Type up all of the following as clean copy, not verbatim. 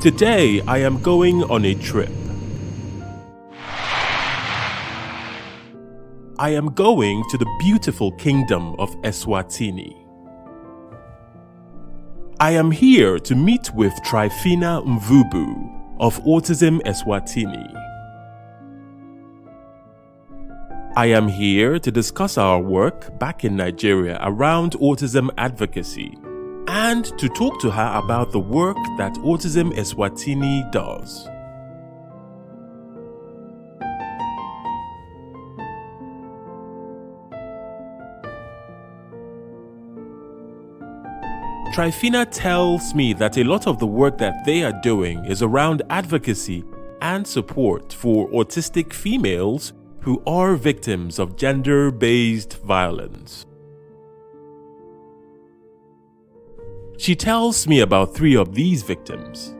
Today, I am going on a trip. I am going to the beautiful kingdom of Eswatini. I am here to meet with Trifina Mvubu of Autism Eswatini. I am here to discuss our work back in Nigeria around autism advocacy and to talk to her about the work that Autism Eswatini does. Trifina tells me that a lot of the work that they are doing is around advocacy and support for autistic females who are victims of gender-based violence. She tells me about 3 of these victims.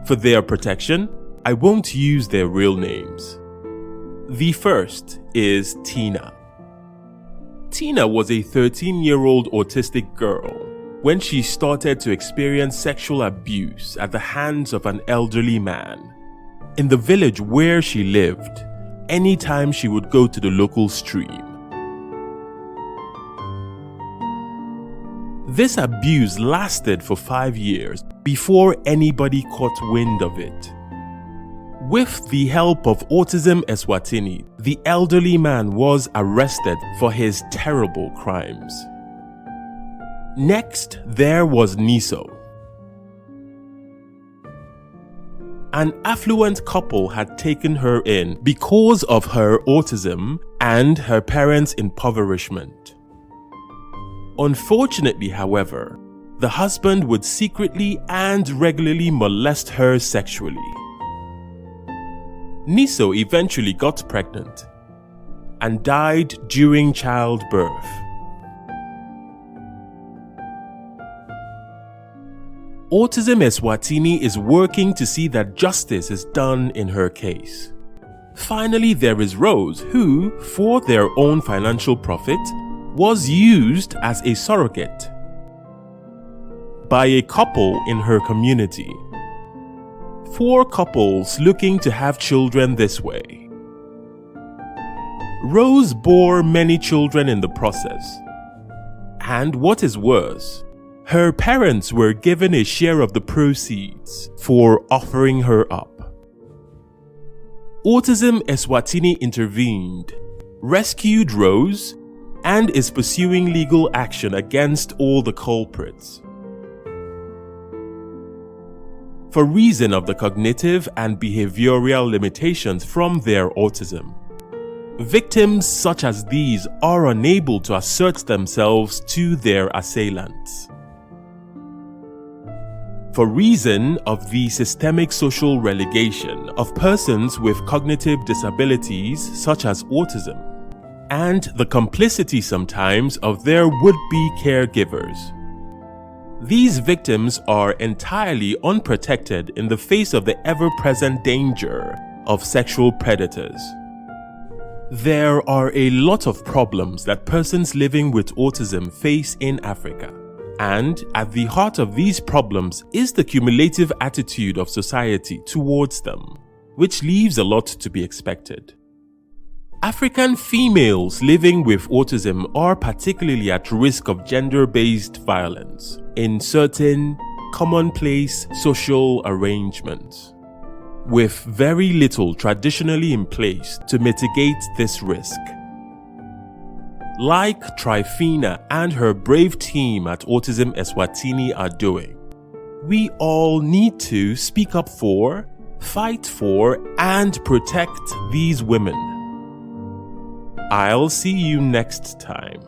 For their protection, I won't use their real names. The first is Tina. Tina was a 13-year-old autistic girl when she started to experience sexual abuse at the hands of an elderly man in the village where she lived anytime she would go to the local stream. This abuse lasted for 5 years before anybody caught wind of it. With the help of Autism Eswatini, the elderly man was arrested for his terrible crimes. Next, there was Niso. An affluent couple had taken her in because of her autism and her parents' impoverishment. Unfortunately, however, the husband would secretly and regularly molest her sexually. Niso eventually got pregnant and died during childbirth. Autism Eswatini is working to see that justice is done in her case. Finally, there is Rose, who, for their own financial profit, was used as a surrogate by a couple in her community. 4 couples looking to have children this way. Rose bore many children in the process. And what is worse, her parents were given a share of the proceeds for offering her up. Autism Eswatini intervened, rescued Rose, and is pursuing legal action against all the culprits. For reason of the cognitive and behavioral limitations from their autism, victims such as these are unable to assert themselves to their assailants. For reason of the systemic social relegation of persons with cognitive disabilities such as autism, and the complicity sometimes of their would-be caregivers. These victims are entirely unprotected in the face of the ever-present danger of sexual predators. There are a lot of problems that persons living with autism face in Africa, and at the heart of these problems is the cumulative attitude of society towards them, which leaves a lot to be expected. African females living with autism are particularly at risk of gender-based violence in certain commonplace social arrangements, with very little traditionally in place to mitigate this risk. Like Trifina and her brave team at Autism Eswatini are doing, we all need to speak up for, fight for, and protect these women. I'll see you next time.